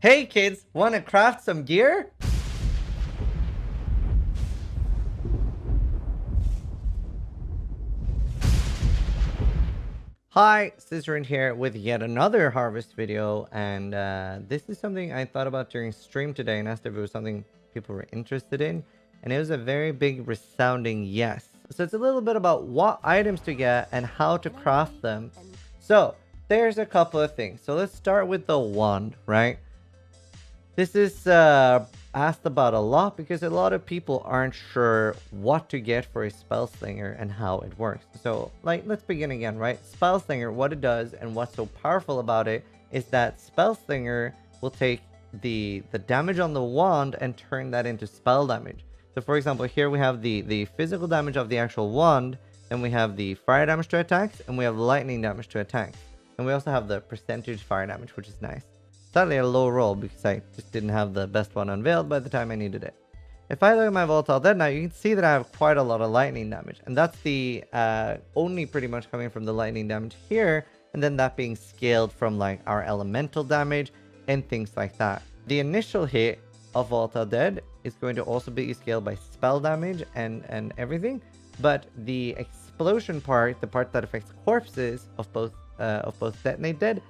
Hey kids, wanna craft some gear? Hi, Zizaran here with yet another harvest video, and this is something I thought about during stream today and asked if it was something people were interested in, and it was a very big resounding yes. So it's a little bit about what items to get and how to craft them. So there's a couple of things. So let's start with the wand, right? This is asked about a lot because a lot of people aren't sure what to get for a Spellslinger and how it works. So, let's begin again, right? Spellslinger, what it does and what's so powerful about it is that Spellslinger will take the damage on the wand and turn that into spell damage. So, for example, here we have the physical damage of the actual wand, then we have the fire damage to attacks, and we have lightning damage to attacks. And we also have the percentage fire damage, which is nice. Sadly a low roll because I just didn't have the best one unveiled by the time I needed it. If I look at my Vaal Dead now, you can see that I have quite a lot of lightning damage. And that's the only pretty much coming from the lightning damage here. And then that being scaled from like our elemental damage and things like that. The initial hit of Vaal Dead is going to also be scaled by spell damage and everything. But the explosion part, the part that affects corpses of both Detonate Dead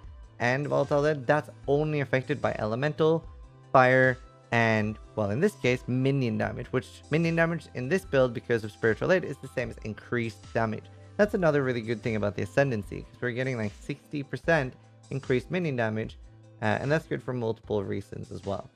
and Vaal Dead, that's only affected by elemental, fire, and, well, in this case, minion damage, which minion damage in this build, because of Spiritual Aid, is the same as increased damage. That's another really good thing about the Ascendancy, because we're getting like 60% increased minion damage, and that's good for multiple reasons as well.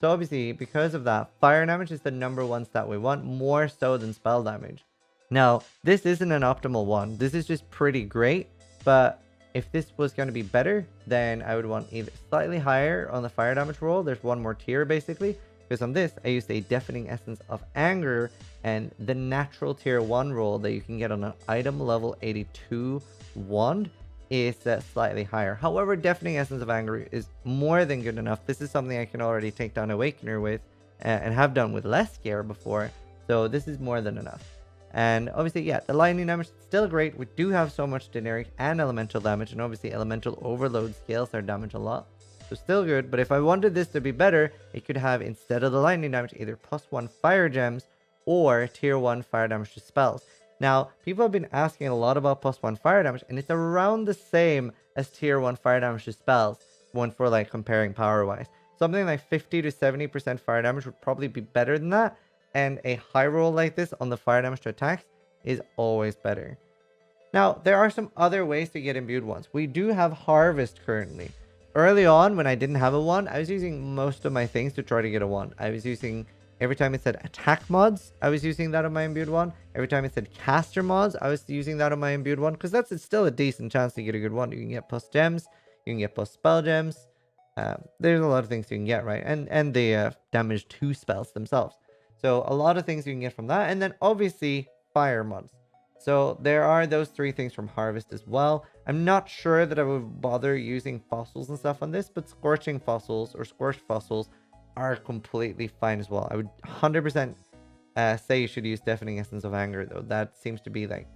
So obviously, because of that, fire damage is the #1 stat we want, more so than spell damage. Now, this isn't an optimal one. This is just pretty great, but if this was going to be better, then I would want either slightly higher on the fire damage roll. There's one more tier basically, because on this I used a Deafening Essence of Anger, and the natural tier 1 roll that you can get on an item level 82 wand is slightly higher. However, Deafening Essence of Anger is more than good enough. This is something I can already take down Awakener with and have done with less gear before, so this is more than enough. And obviously, yeah, the lightning damage is still great. We do have so much generic and elemental damage, and obviously elemental overload scales our damage a lot. So still good, but if I wanted this to be better, it could have, instead of the lightning damage, either +1 fire gems or tier 1 fire damage to spells. Now, people have been asking a lot about +1 fire damage, and it's around the same as tier 1 fire damage to spells, one for like comparing power-wise. Something like 50 to 70% fire damage would probably be better than that. And a high roll like this on the fire damage to attacks is always better. Now, there are some other ways to get imbued ones. We do have Harvest currently. Early on, when I didn't have a wand, I was using most of my things to try to get a wand. I was using, every time it said attack mods, I was using that on my imbued wand. Every time it said caster mods, I was using that on my imbued wand, because that's still a decent chance to get a good wand. You can get plus gems, you can get plus spell gems. There's a lot of things you can get, right? And the damage to spells themselves. So a lot of things you can get from that. And then obviously fire mods. So there are those 3 things from Harvest as well. I'm not sure that I would bother using fossils and stuff on this, but scorching fossils or scorched fossils are completely fine as well. I would 100% say you should use Deafening Essence of Anger though. That seems to be like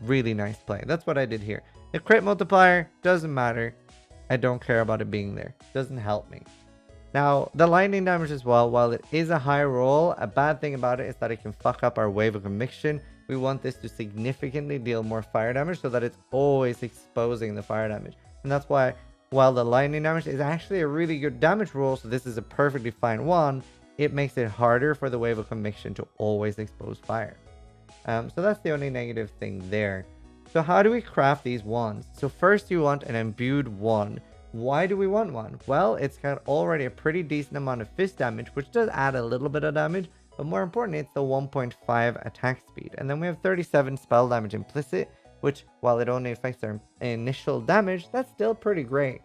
really nice play. That's what I did here. The crit multiplier doesn't matter. I don't care about it being there. Doesn't help me. Now, the lightning damage as well, while it is a high roll, a bad thing about it is that it can fuck up our Wave of Conviction. We want this to significantly deal more fire damage so that it's always exposing the fire damage. And that's why, while the lightning damage is actually a really good damage roll, so this is a perfectly fine one, it makes it harder for the Wave of Conviction to always expose fire. So that's the only negative thing there. So how do we craft these wands? So first you want an imbued wand. Why do we want one? Well, it's got already a pretty decent amount of fist damage, which does add a little bit of damage, but more importantly, it's the 1.5 attack speed. And then we have 37 spell damage implicit, which, while it only affects our initial damage, that's still pretty great.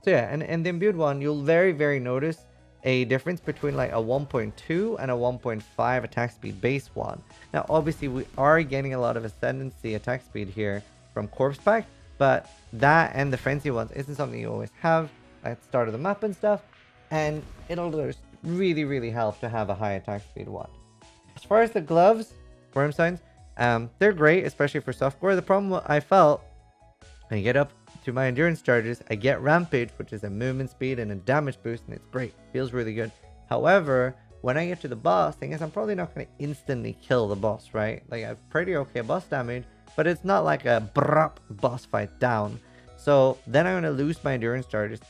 So yeah, and the imbued one, you'll very notice a difference between like a 1.2 and a 1.5 attack speed base one. Now, obviously, we are getting a lot of Ascendancy attack speed here from Corpse Pack, but that and the frenzy ones isn't something you always have at the start of the map and stuff, and it'll just really help to have a high attack speed one. As far as the gloves, Worm Signs, they're great, especially for softcore. The problem I felt when you get up to my endurance charges, I get Rampage, which is a movement speed and a damage boost, and it's great. Feels really good. However, when I get to the boss, thing is, I'm probably not going to instantly kill the boss, right? Like, I have pretty okay boss damage, but it's not like a brap boss fight down. So then I'm going to lose my endurance charges.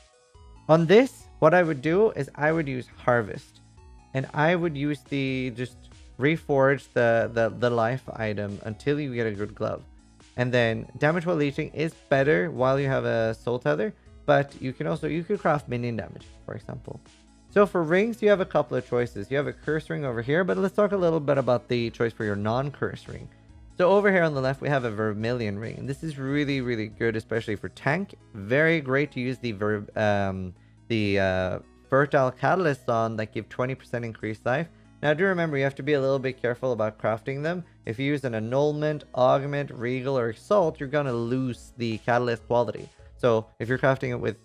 On this, what I would do is I would use Harvest. And I would use just reforge the life item until you get a good glove. And then damage while leeching is better while you have a soul tether, but you could craft minion damage, for example. So for rings, you have a couple of choices. You have a curse ring over here, but let's talk a little bit about the choice for your non-curse ring. So over here on the left, we have a Vermilion ring, and this is really, really good, especially for tank. Very great to use the Fertile Catalyst on that give 20% increased life. Now do remember, you have to be a little bit careful about crafting them. If you use an Annulment, Augment, Regal, or Exalt, you're going to lose the Catalyst quality. So if you're crafting it with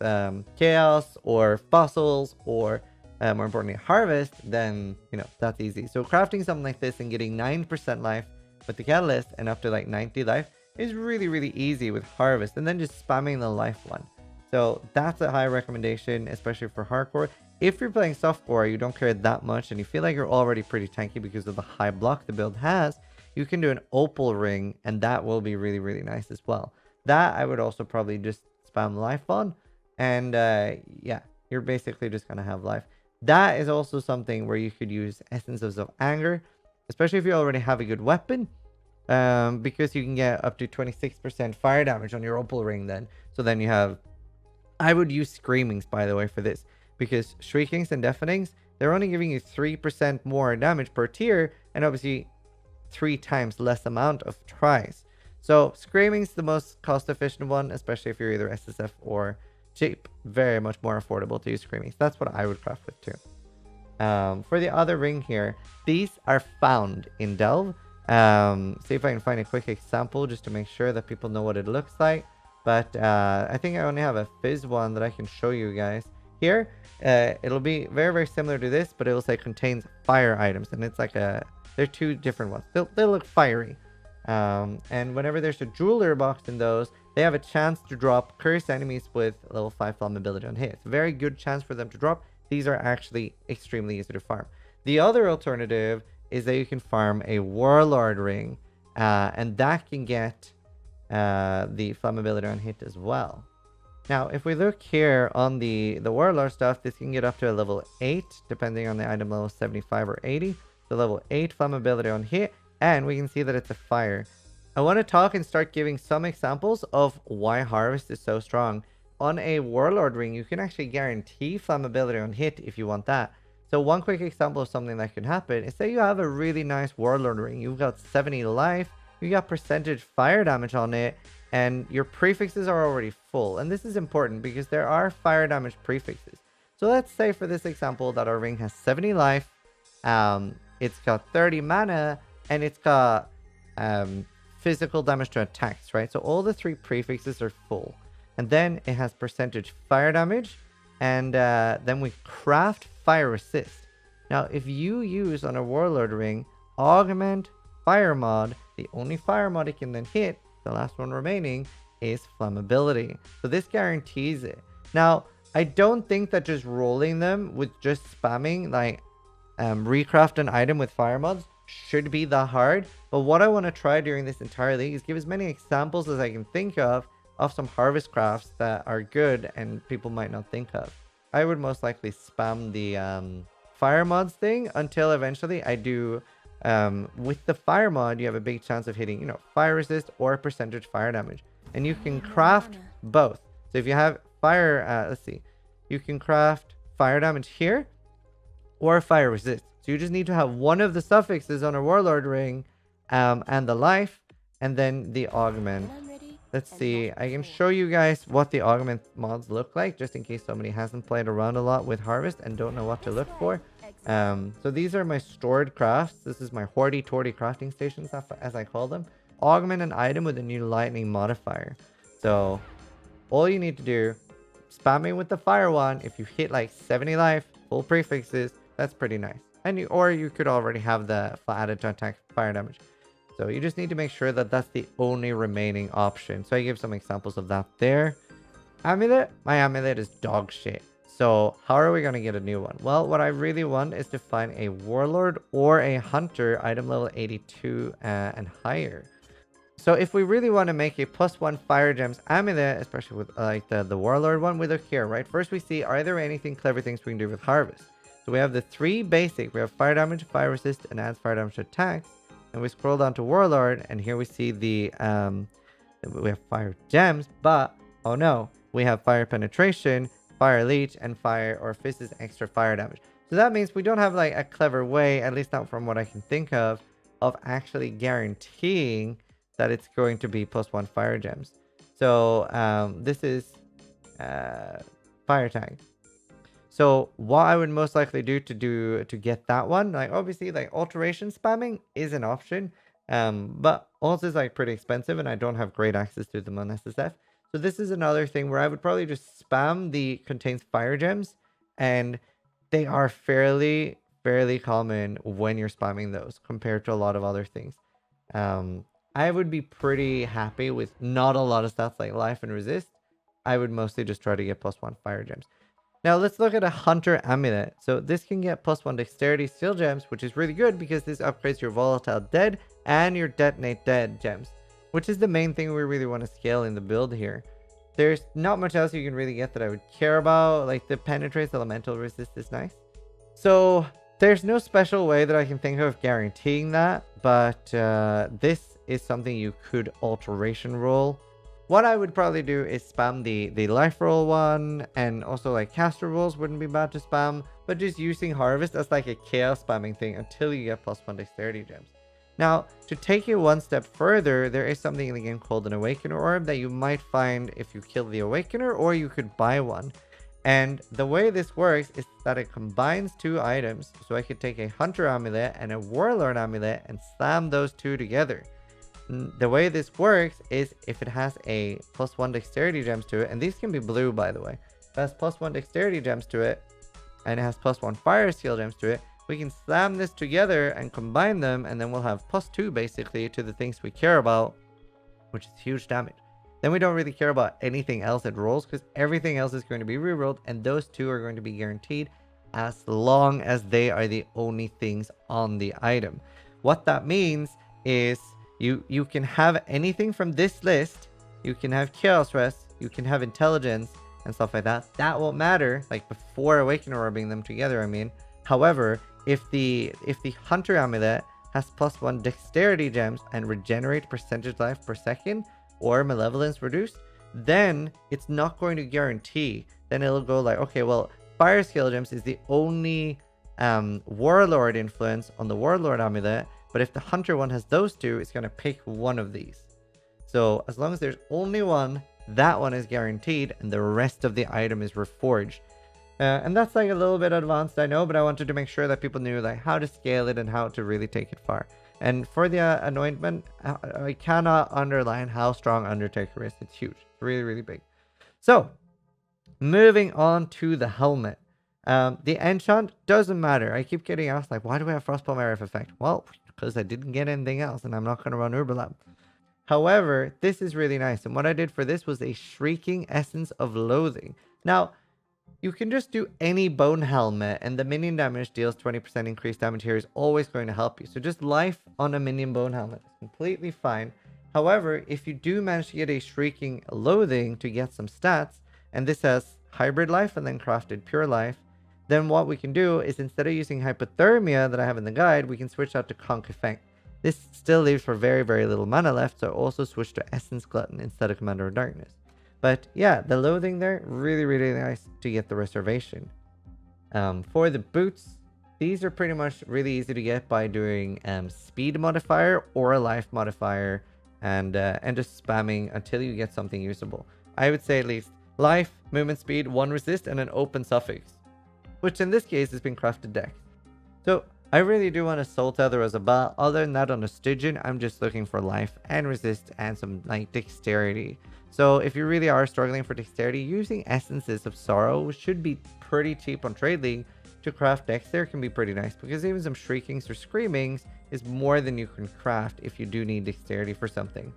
Chaos or Fossils or more importantly Harvest, then that's easy. So crafting something like this and getting 9% life with the Catalyst and up to like 90 life is really, really easy with Harvest, and then just spamming the life one. So that's a high recommendation, especially for hardcore. If you're playing softcore, you don't care that much and you feel like you're already pretty tanky because of the high block the build has, you can do an opal ring, and that will be really, really nice as well. That I would also probably just spam life on, and yeah, you're basically just gonna have life. That is also something where you could use Essences of Anger, especially if you already have a good weapon, because you can get up to 26% fire damage on your opal ring then. So then you have, I would use Screamings, by the way, for this, because Shriekings and Deafenings, they're only giving you 3% more damage per tier, and obviously 3 times less amount of tries. So Screaming's the most cost-efficient one, especially if you're either SSF or cheap. Very much more affordable to use Screamings. That's what I would craft with too. For the other ring here, these are found in Delve. See if I can find a quick example just to make sure that people know what it looks like. But I think I only have a Fizz one that I can show you guys. Here, it'll be very, very similar to this, but it will say contains fire items. And it's like they're 2 different ones. They look fiery. And whenever there's a jeweler box in those, they have a chance to drop cursed enemies with level 5 flammability on hit. It's a very good chance for them to drop. These are actually extremely easy to farm. The other alternative is that you can farm a Warlord ring, and that can get the flammability on hit as well. Now, if we look here on the Warlord stuff, this can get up to a level 8, depending on the item level 75 or 80. So level 8 flammability on hit, and we can see that it's a fire. I want to talk and start giving some examples of why Harvest is so strong. On a Warlord ring, you can actually guarantee flammability on hit if you want that. So one quick example of something that could happen is say you have a really nice Warlord ring. You've got 70 life, you got percentage fire damage on it, and your prefixes are already full. And this is important because there are fire damage prefixes. So let's say for this example that our ring has 70 life, it's got 30 mana, and it's got physical damage to attacks, right? So all the 3 prefixes are full. And then it has percentage fire damage, and then we craft fire resist. Now, if you use on a Warlord ring, augment fire mod, the only fire mod it can then hit, the last one remaining, is flammability. So this guarantees it. Now, I don't think that just rolling them with just spamming, like, recraft an item with fire mods should be that hard. But what I want to try during this entire league is give as many examples as I can think of some harvest crafts that are good and people might not think of. I would most likely spam the fire mods thing until eventually I do. With the fire mod, you have a big chance of hitting, fire resist or percentage fire damage. And you can craft both. So if you have fire, let's see, you can craft fire damage here or fire resist. So you just need to have one of the suffixes on a Warlord ring, and the life, and then the augment. Let's see, I can show you guys what the augment mods look like, just in case somebody hasn't played around a lot with Harvest and don't know what to look for. So these are my stored crafts. This is my hoardy-toardy crafting stations, as I call them. Augment an item with a new lightning modifier. So all you need to do, spamming with the fire one. If you hit like 70 life, full prefixes, that's pretty nice. And or you could already have the added to attack fire damage. So you just need to make sure that that's the only remaining option. So I give some examples of that there. Amulet, my amulet is dog shit. So how are we going to get a new one? Well, what I really want is to find a warlord or a hunter item level 82 and higher. So if we really want to make a +1 fire gems amulet, especially with like the warlord one, we look here, right? First we see, are there anything clever things we can do with harvest? So we have the 3 basic. We have fire damage, fire resist, and adds fire damage to attacks. And we scroll down to warlord, and here we see the we have fire gems, but oh no, we have fire penetration, fire leech, and fire or fizz's extra fire damage. So that means we don't have like a clever way, at least not from what I can think of actually guaranteeing that it's going to be +1 fire gems. So this is fire tag. So what I would most likely do to get that one, like obviously like alteration spamming is an option, but also is like pretty expensive and I don't have great access to them on SSF. So this is another thing where I would probably just spam the contains fire gems, and they are fairly common when you're spamming those compared to a lot of other things. I would be pretty happy with not a lot of stats like life and resist. I would mostly just try to get +1 fire gems. Now let's look at a hunter amulet. So this can get +1 dexterity steel gems, which is really good because this upgrades your volatile dead and your detonate dead gems, which is the main thing we really want to scale in the build here. There's not much else you can really get that I would care about. Like the penetrates elemental resist is nice. So there's no special way that I can think of guaranteeing that, but this is something you could alteration roll. What I would probably do is spam the life roll one, and also like caster rolls wouldn't be bad to spam, but just using harvest as like a chaos spamming thing until you get +1 dexterity gems. Now, to take it one step further, there is something in the game called an Awakener Orb that you might find if you kill the Awakener, or you could buy one. And the way this works is that it combines 2 items, so I could take a Hunter Amulet and a Warlord Amulet and slam those 2 together. The way this works is if it has a +1 dexterity gems to it, and these can be blue by the way. If it has +1 dexterity gems to it, and it has +1 fire steel gems to it, we can slam this together and combine them, and then we'll have +2 basically to the things we care about, which is huge damage. Then we don't really care about anything else it rolls, because everything else is going to be rerolled, and those 2 are going to be guaranteed as long as they are the only things on the item. What that means is you can have anything from this list. You can have Chaos Rest, you can have Intelligence, and stuff like that. That won't matter, like before Awakener Orbing them together, I mean. However, if the Hunter Amulet has +1 Dexterity Gems and regenerate percentage life per second, or Malevolence reduced, then it's not going to guarantee. Then it'll go like, okay, well, Fire Skill Gems is the only Warlord influence on the Warlord Amulet, but if the Hunter one has those 2, it's going to pick one of these. So as long as there's only one, that one is guaranteed, and the rest of the item is reforged. And that's like a little bit advanced, I know, but I wanted to make sure that people knew like how to scale it and how to really take it far. And for the anointment, I cannot underline how strong Undertaker is. It's huge. It's really, really big. So, moving on to the helmet. The enchant doesn't matter. I keep getting asked, like, why do we have Frostbomb Aerith effect? Well, because I didn't get anything else, and I'm not going to run Urbalab. However, this is really nice. And what I did for this was a Shrieking Essence of Loathing. Now, you can just do any bone helmet, and the minion damage deals 20% increased damage here is always going to help you. So just life on a minion bone helmet is completely fine. However, if you do manage to get a Shrieking Loathing to get some stats, and this has hybrid life and then crafted pure life, then what we can do is instead of using hypothermia that I have in the guide, we can switch out to Conk Effect. This still leaves for very, very little mana left, so I also switch to Essence Glutton instead of Commander of Darkness. But yeah, the loathing there, really, really nice to get the reservation. For the boots, these are pretty much really easy to get by doing speed modifier or a life modifier, and just spamming until you get something usable. I would say at least life, movement speed, 1 resist, and an open suffix, which in this case has been crafted dex. So I really do want a Soul Tether as a bot. Other than that, on a Stygian, I'm just looking for life and resist and some like dexterity. So if you really are struggling for dexterity, using Essences of Sorrow, which should be pretty cheap on Trade League, to craft dex there can be pretty nice, because even some Shriekings or Screamings is more than you can craft if you do need dexterity for something.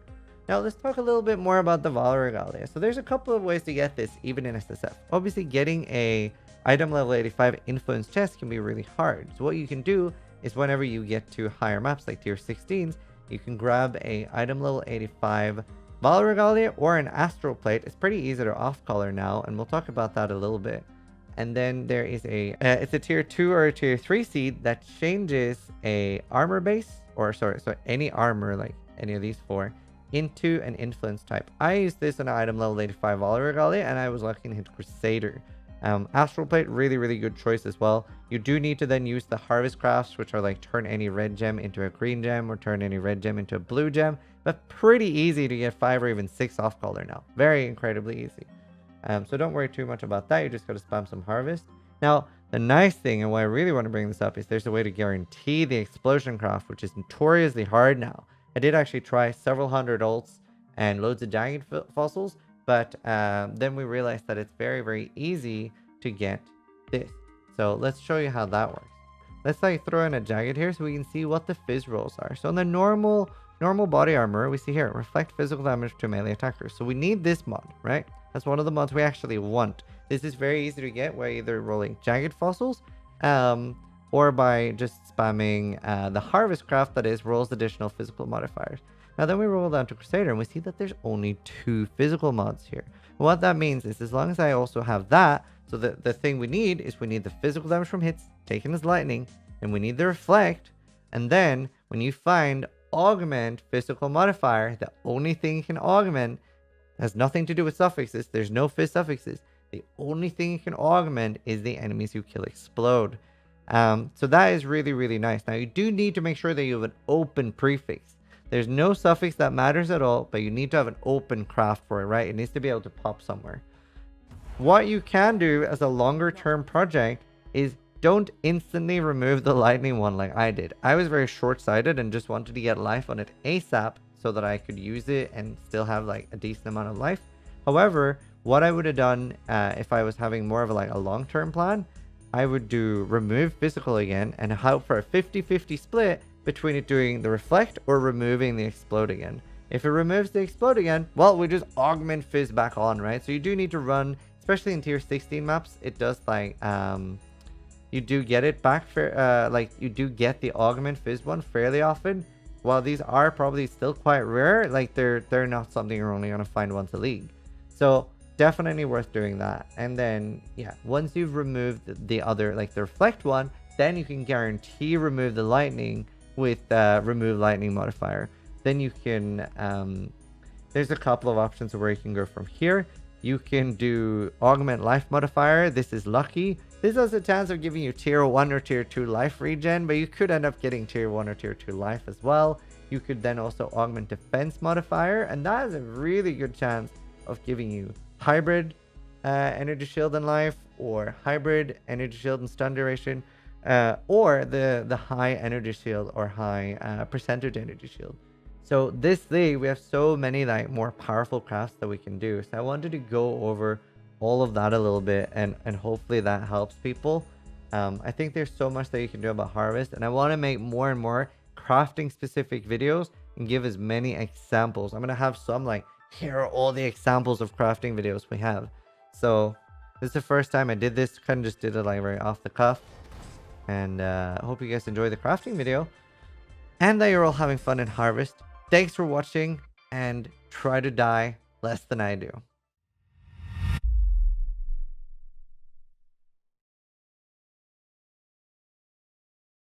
Now let's talk a little bit more about the Vaal Regalia. So there's a couple of ways to get this even in SSF. Obviously getting a item level 85 influence chest can be really hard. So what you can do is whenever you get to higher maps like tier 16s, you can grab a item level 85 Vaal Regalia or an Astral plate. It's pretty easy to off color now, and we'll talk about that a little bit. And then there is it's a tier 2 or a tier 3 seed that changes a armor base, or sorry, so any armor like any of these four, into an influence type. I used this on item level 85 Vaal Regalia, and I was lucky to hit Crusader. Astral plate, really good choice as well. You do need to then use the harvest crafts, which are like turn any red gem into a green gem or turn any red gem into a blue gem, but pretty easy to get 5 or even 6 off color now. Very incredibly easy. So don't worry too much about that. You just got to spam some harvest. Now, the nice thing, and why I really want to bring this up, is there's a way to guarantee the explosion craft, which is notoriously hard now. I did actually try several hundred ults and loads of jagged fossils, but then we realized that it's very easy to get this. So let's show you how that works. Let's like throw in a jagged here so we can see what the fizz rolls are. So in the normal body armor, we see here, reflect physical damage to melee attackers. So we need this mod, right? That's one of the mods we actually want. This is very easy to get by either rolling jagged fossils or by just spamming the harvest craft that is rolls additional physical modifiers. Now then we roll down to Crusader and we see that there's only 2 physical mods here. What that means is as long as I also have that, so the thing we need is we need the physical damage from hits taken as lightning, and we need the reflect, and then when you find augment physical modifier, the only thing you can augment has nothing to do with suffixes. There's no fizz suffixes. The only thing you can augment is the enemies you kill explode. So that is really nice. Now you do need to make sure that you have an open prefix. There's no suffix that matters at all, but you need to have an open craft for it, right? It needs to be able to pop somewhere. What you can do as a longer term project is don't instantly remove the lightning one like I did. I was very short-sighted and just wanted to get life on it ASAP so that I could use it and still have like a decent amount of life. However, what I would have done if I was having more of a long-term plan, I would do remove physical again and hope for a 50-50 split between it doing the reflect or removing the explode again. If it removes the explode again, well, we just augment fizz back on, right? So you do need to run, especially in tier 16 maps, it does like you do get it back for like you do get the augment fizz one fairly often. While these are probably still quite rare, like they're not something you're only gonna find once a league. So definitely worth doing that. And then yeah, once you've removed the other, like the reflect one, then you can guarantee remove the lightning with remove lightning modifier. Then you can there's a couple of options where you can go from here. You can do augment life modifier. This is lucky. This has a chance of giving you tier 1 or tier 2 life regen, but you could end up getting tier 1 or tier 2 life as well. You could then also augment defense modifier, and that has a really good chance of giving you hybrid energy shield and life, or hybrid energy shield and stun duration, or the high energy shield or high percentage energy shield. So this league, we have so many like more powerful crafts that we can do. So I wanted to go over all of that a little bit, and hopefully that helps people. I think there's so much that you can do about harvest, and I want to make more and more crafting specific videos and give as many examples. I'm gonna have some like, here are all the examples of crafting videos we have. So this is the first time I did this, kind of just did it like very off the cuff, and I hope you guys enjoy the crafting video and that you're all having fun in harvest. Thanks for watching, and try to die less than I do.